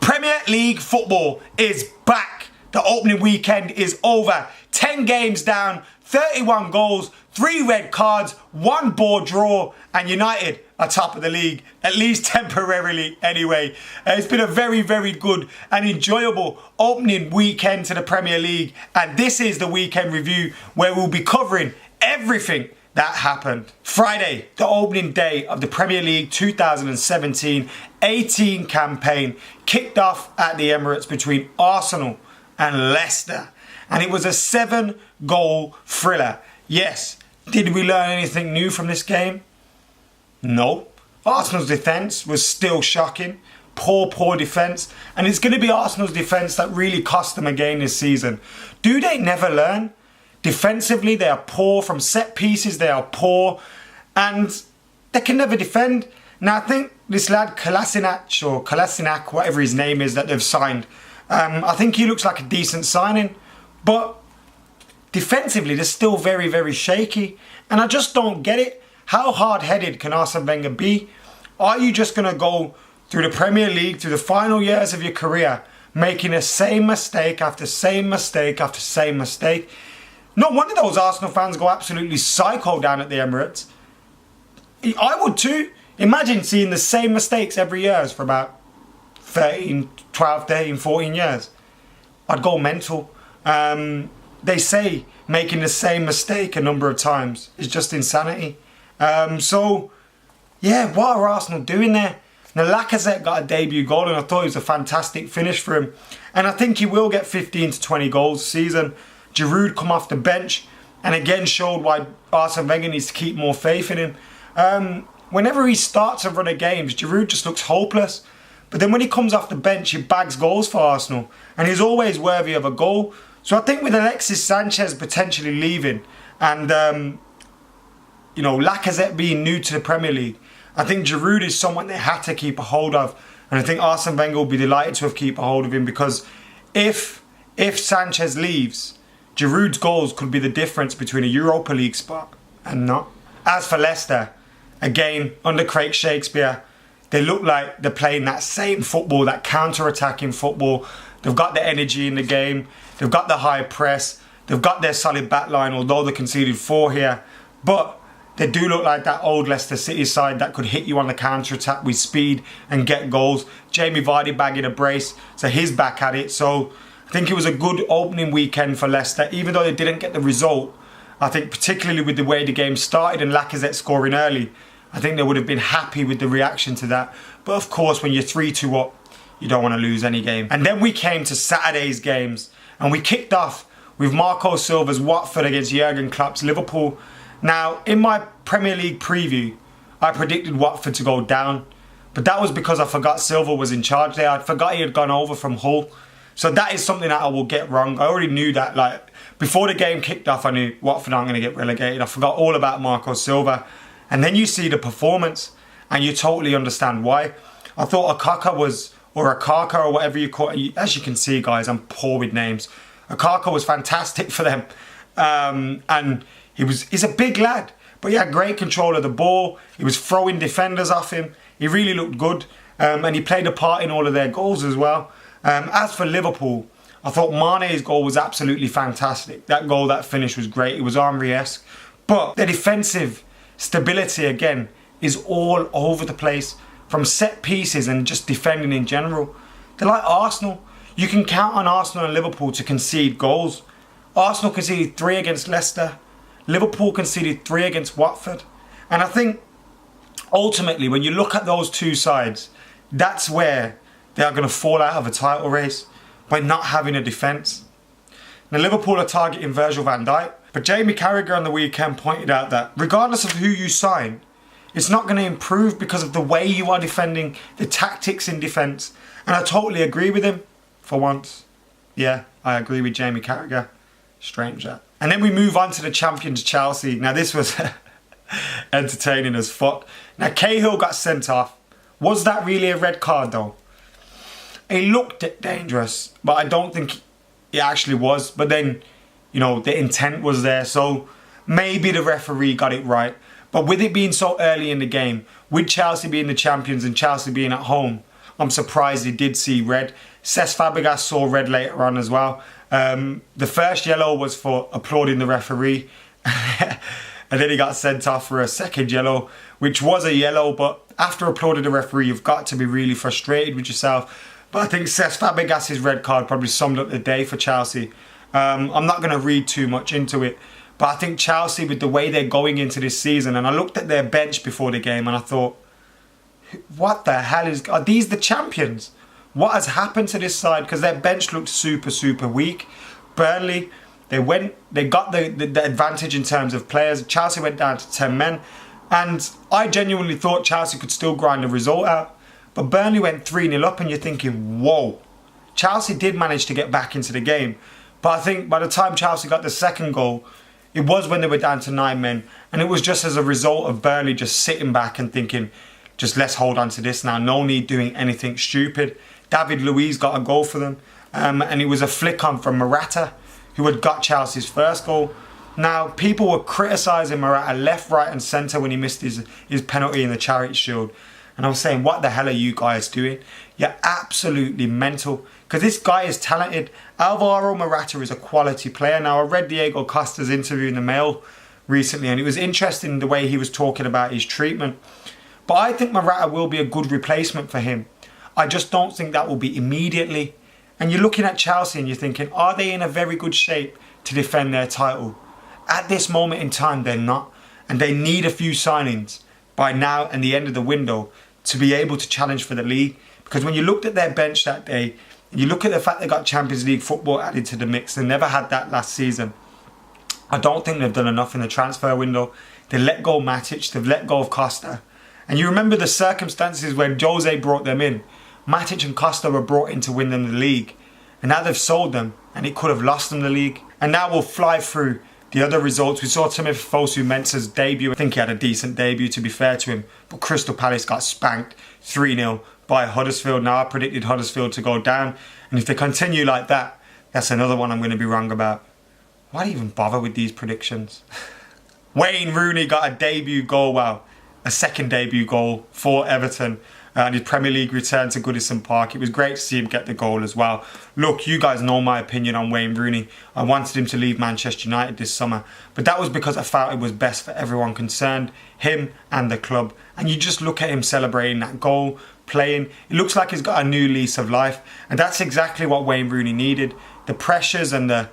Premier League football is back. The opening weekend is over. 10 games down, 31 goals, 3 red cards, 1 board draw, and United are top of the league, at least temporarily anyway. It's been a very, very good and enjoyable opening weekend to the Premier League, and this is the weekend review where we'll be covering everything that happened. Friday, the opening day of the Premier League 2017-18 campaign, kicked off at the Emirates between Arsenal and Leicester, and it was a 7-goal thriller. Yes, did we learn anything new from this game? No. Arsenal's defence was still shocking. Poor defence, and it's going to be Arsenal's defence that really cost them a game this season. Do they never learn? Defensively, they are poor. From set pieces, they are poor. And they can never defend. Now, I think this lad, Kolasinac, whatever his name is, that they've signed, I think he looks like a decent signing. But defensively, they're still very, very shaky. And I just don't get it. How hard-headed can Arsene Wenger be? Are you just going to go through the Premier League, through the final years of your career, making the same mistake after same mistake after same mistake? No wonder those Arsenal fans go absolutely psycho down at the Emirates. I would too. Imagine seeing the same mistakes every year for about 12, 13, 14 years. I'd go mental. They say making the same mistake a number of times is just insanity. So, yeah, what are Arsenal doing there? Now, LACAZETTE got a debut goal, and I thought it was a fantastic finish for him. And I think he will get 15 to 20 goals this season. Giroud come off the bench and again showed why Arsene Wenger needs to keep more faith in him. Whenever he starts a run of games, Giroud just looks hopeless. But then when he comes off the bench, he bags goals for Arsenal. And he's always worthy of a goal. So I think with Alexis Sanchez potentially leaving and, LACAZETTE being new to the Premier League, I think Giroud is someone they had to keep a hold of. And I think Arsene Wenger will be delighted to have keep a hold of him, because if Sanchez leaves, Giroud's goals could be the difference between a Europa League spot and not. As for Leicester, again, under Craig Shakespeare, they look like they're playing that same football, that counter-attacking football. They've got the energy in the game. They've got the high press. They've got their solid back line, although they conceded 4 here. But they do look like that old Leicester City side that could hit you on the counter-attack with speed and get goals. Jamie Vardy bagging a brace, so he's back at it. So I think it was a good opening weekend for Leicester, even though they didn't get the result. I think particularly with the way the game started and Lacazette scoring early, I think they would have been happy with the reaction to that. But of course, when you're 3-2 up, you don't want to lose any game. And then we came to Saturday's games, and we kicked off with Marco Silva's Watford against Jurgen Klopp's Liverpool. Now, in my Premier League preview, I predicted Watford to go down, but that was because I forgot Silva was in charge there. I forgot he had gone over from Hull. So that is something that I will get wrong. I already knew that. Like, before the game kicked off, I knew Watford aren't going to get relegated. I forgot all about Marco Silva. And then you see the performance, and you totally understand why. I thought Akaka or whatever you call it. As you can see, guys, I'm poor with names. Akaka was fantastic for them. And he's a big lad, but he had great control of the ball. He was throwing defenders off him. He really looked good. And he played a part in all of their goals as well. As for Liverpool, I thought Mane's goal was absolutely fantastic. That goal, that finish was great. It was Henry-esque. But the defensive stability, again, is all over the place. From set pieces and just defending in general. They're like Arsenal. You can count on Arsenal and Liverpool to concede goals. Arsenal conceded 3 against Leicester. Liverpool conceded 3 against Watford. And I think, ultimately, when you look at those two sides, that's where they are going to fall out of a title race, by not having a defence. Now, Liverpool are targeting Virgil van Dijk, but Jamie Carragher on the weekend pointed out that regardless of who you sign, it's not going to improve because of the way you are defending, the tactics in defence. And I totally agree with him, for once. Yeah, I agree with Jamie Carragher. Strange that. And then we move on to the champions Chelsea. Now, this was entertaining as fuck. Now, Cahill got sent off. Was that really a red card, though? It looked dangerous, but I don't think it actually was. But then, the intent was there. So maybe the referee got it right. But with it being so early in the game, with Chelsea being the champions and Chelsea being at home, I'm surprised he did see red. Cesc Fabregas saw red later on as well. The first yellow was for applauding the referee. And then he got sent off for a second yellow, which was a yellow. But after applauding the referee, you've got to be really frustrated with yourself. But I think Cesc Fabregas' red card probably summed up the day for Chelsea. I'm not going to read too much into it. But I think Chelsea, with the way they're going into this season, and I looked at their bench before the game and I thought, what the hell are these the champions? What has happened to this side? Because their bench looked super, super weak. Burnley, they got the advantage in terms of players. Chelsea went down to 10 men. And I genuinely thought Chelsea could still grind the result out. But Burnley went 3-0 up and you're thinking, whoa. Chelsea did manage to get back into the game. But I think by the time Chelsea got the second goal, it was when they were down to 9 men. And it was just as a result of Burnley just sitting back and thinking, just let's hold on to this now. No need doing anything stupid. David Luiz got a goal for them. And it was a flick on from Morata, who had got Chelsea's first goal. Now, people were criticising Morata left, right and centre when he missed his penalty in the Charity Shield. And I was saying, what the hell are you guys doing? You're absolutely mental. Because this guy is talented. Alvaro Morata is a quality player. Now, I read Diego Costa's interview in the Mail recently, and it was interesting the way he was talking about his treatment. But I think Morata will be a good replacement for him. I just don't think that will be immediately. And you're looking at Chelsea and you're thinking, are they in a very good shape to defend their title? At this moment in time, they're not. And they need a few signings by now and the end of the window to be able to challenge for the league. Because when you looked at their bench that day, you look at the fact they got Champions League football added to the mix. They never had that last season. I don't think they've done enough in the transfer window. They let go of Matic. They've let go of Costa. And you remember the circumstances when Jose brought them in. Matic and Costa were brought in to win them the league. And now they've sold them. And it could have lost them the league. And now we'll fly through the other results. We saw Timothy Fosu-Mensah's debut. I think he had a decent debut, to be fair to him. But Crystal Palace got spanked 3-0 by Huddersfield. Now I predicted Huddersfield to go down. And if they continue like that, that's another one I'm going to be wrong about. Why do you even bother with these predictions? Wayne Rooney got a debut goal. Wow. A second debut goal for Everton. And his Premier League return to Goodison Park. It was great to see him get the goal as well. Look, you guys know my opinion on Wayne Rooney. I wanted him to leave Manchester United this summer. But that was because I felt it was best for everyone concerned. Him and the club. And you just look at him celebrating that goal, playing. It looks like he's got a new lease of life. And that's exactly what Wayne Rooney needed. The pressures and the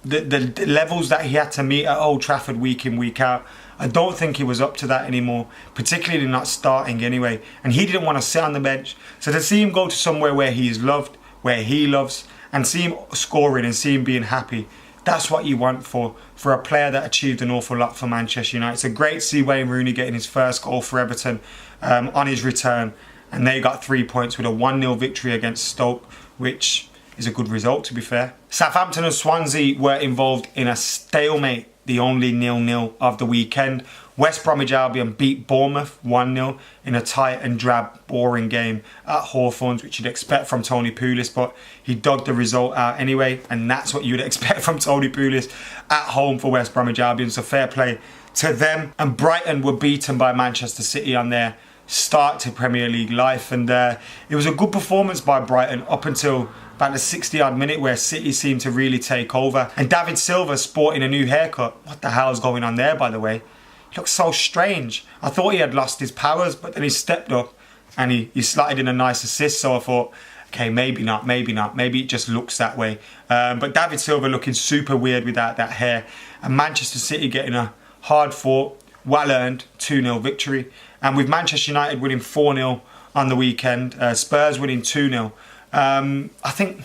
levels that he had to meet at Old Trafford week in, week out. I don't think he was up to that anymore, particularly not starting anyway. And he didn't want to sit on the bench. So to see him go to somewhere where he is loved, where he loves, and see him scoring and see him being happy, that's what you want for a player that achieved an awful lot for Manchester United. It's great to see Wayne Rooney getting his first goal for Everton on his return. And they got 3 points with a 1-0 victory against Stoke, which is a good result, to be fair. Southampton and Swansea were involved in a stalemate, the only 0-0 of the weekend. West Bromwich Albion beat Bournemouth 1-0 in a tight and drab, boring game at Hawthorns, which you'd expect from Tony Pulis, but he dug the result out anyway, and that's what you'd expect from Tony Pulis at home for West Bromwich Albion, so fair play to them. And Brighton were beaten by Manchester City on their start to Premier League life, and it was a good performance by Brighton up until about the 60-odd minute where City seemed to really take over. And David Silva sporting a new haircut. What the hell's going on there, by the way? He looks so strange. I thought he had lost his powers, but then he stepped up and he slotted in a nice assist. So I thought, okay, maybe not. Maybe it just looks that way. But David Silva looking super weird without that hair. And Manchester City getting a hard-fought, well-earned 2-0 victory. And with Manchester United winning 4-0 on the weekend, Spurs winning 2-0. I think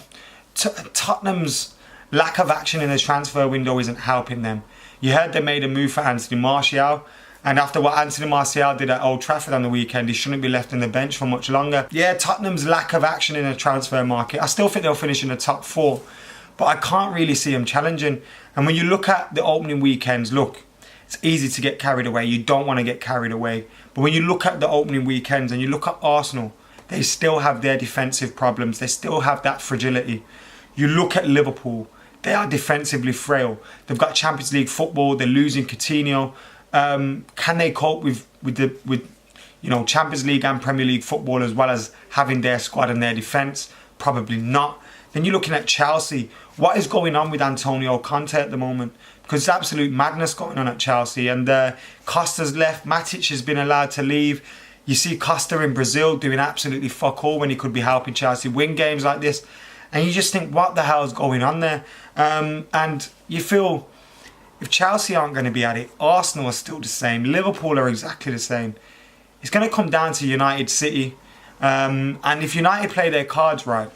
Tottenham's lack of action in the transfer window isn't helping them. You heard they made a move for Anthony Martial, and after what Anthony Martial did at Old Trafford on the weekend, he shouldn't be left on the bench for much longer. Yeah, Tottenham's lack of action in the transfer market, I still think they'll finish in the top 4, but I can't really see them challenging. And when you look at the opening weekends, look, it's easy to get carried away. You don't want to get carried away. But when you look at the opening weekends and you look at Arsenal, they still have their defensive problems. They still have that fragility. You look at Liverpool, they are defensively frail. They've got Champions League football. They're losing Coutinho. Can they cope with you know, Champions League and Premier League football, as well as having their squad and their defence? Probably not. Then you're looking at Chelsea. What is going on with Antonio Conte at the moment? Because it's absolute madness going on at Chelsea. And Costa's left. Matic has been allowed to leave. You see Costa in Brazil doing absolutely fuck all when he could be helping Chelsea win games like this. And you just think, what the hell is going on there? And you feel, if Chelsea aren't going to be at it, Arsenal are still the same. Liverpool are exactly the same. It's going to come down to United City. And if United play their cards right,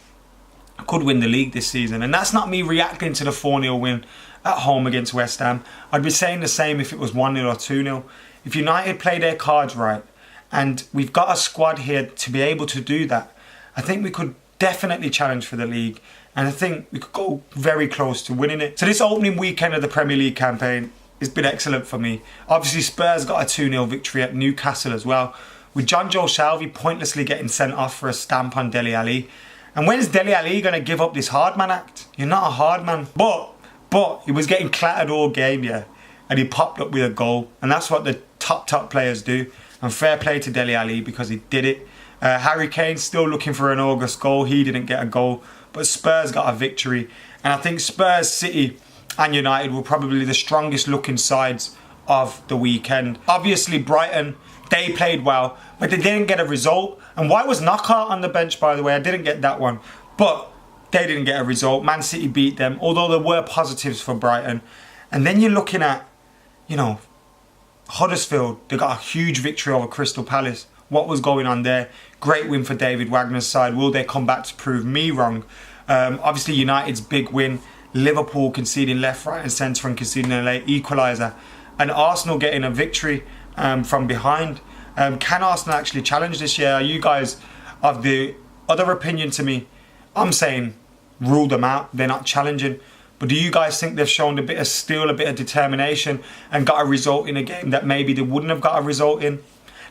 could win the league this season. And that's not me reacting to the 4-0 win at home against West Ham. I'd be saying the same if it was 1-0 or 2-0. If United play their cards right, and we've got a squad here to be able to do that, I think we could definitely challenge for the league. And I think we could go very close to winning it. So this opening weekend of the Premier League campaign has been excellent for me. Obviously Spurs got a 2-0 victory at Newcastle as well, with John Joe Shelvey pointlessly getting sent off for a stamp on Dele Alli. And when's Dele Alli going to give up this hard man act? You're not a hard man. But he was getting clattered all game, yeah. And he popped up with a goal. And that's what the top players do. And fair play to Dele Alli because he did it. Harry Kane's still looking for an August goal. He didn't get a goal. But Spurs got a victory. And I think Spurs, City and United were probably the strongest looking sides of the weekend. Obviously Brighton, they played well, but they didn't get a result. And why was Knockout on the bench, by the way? I didn't get that one. But they didn't get a result. Man City beat them, although there were positives for Brighton. And then you're looking at, you know, Huddersfield. They got a huge victory over Crystal Palace. What was going on there? Great win for David Wagner's side. Will they come back to prove me wrong? Obviously United's big win. Liverpool conceding left, right and centre and conceding a late equaliser. And Arsenal getting a victory from behind. Can Arsenal actually challenge this year? Are you guys of the other opinion to me? I'm saying rule them out. They're not challenging. But do you guys think they've shown a bit of steel, a bit of determination and got a result in a game that maybe they wouldn't have got a result in?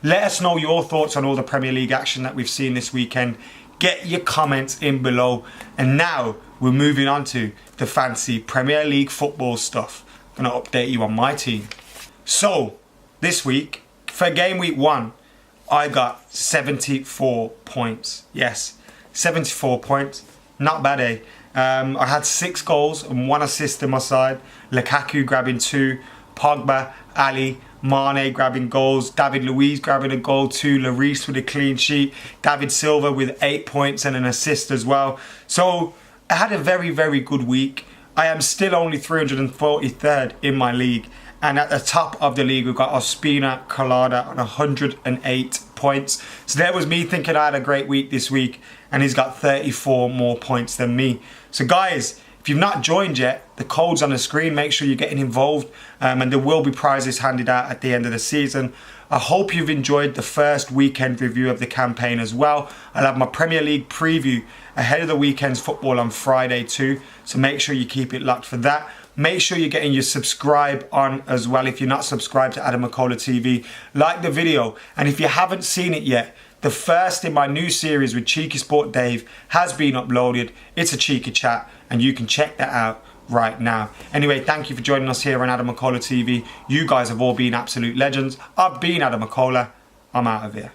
Let us know your thoughts on all the Premier League action that we've seen this weekend. Get your comments in below. And now we're moving on to the fancy Premier League football stuff. I'm going to update you on my team. So, this week, for game week 1, I got 74 points. Yes, 74 points. Not bad, eh? I had 6 goals and 1 assist in my side. Lukaku grabbing 2. Pogba, Ali, Mane grabbing goals. David Luiz grabbing a goal. 2. Lloris with a clean sheet. David Silva with 8 points and an assist as well. So, I had a very, very good week. I am still only 343rd in my league. And at the top of the league, we've got Ospina Colada on 108 points. So there was me thinking I had a great week this week. And he's got 34 more points than me. So guys, if you've not joined yet, the code's on the screen. Make sure you're getting involved. And there will be prizes handed out at the end of the season. I hope you've enjoyed the first weekend review of the campaign as well. I'll have my Premier League preview ahead of the weekend's football on Friday too. So make sure you keep it locked for that. Make sure you're getting your subscribe on as well if you're not subscribed to Adam McKola TV. Like the video, and if you haven't seen it yet, the first in my new series with Cheeky Sport Dave has been uploaded. It's a cheeky chat and you can check that out right now. Anyway, thank you for joining us here on Adam McKola TV. You guys have all been absolute legends. I've been Adam McKola. I'm out of here.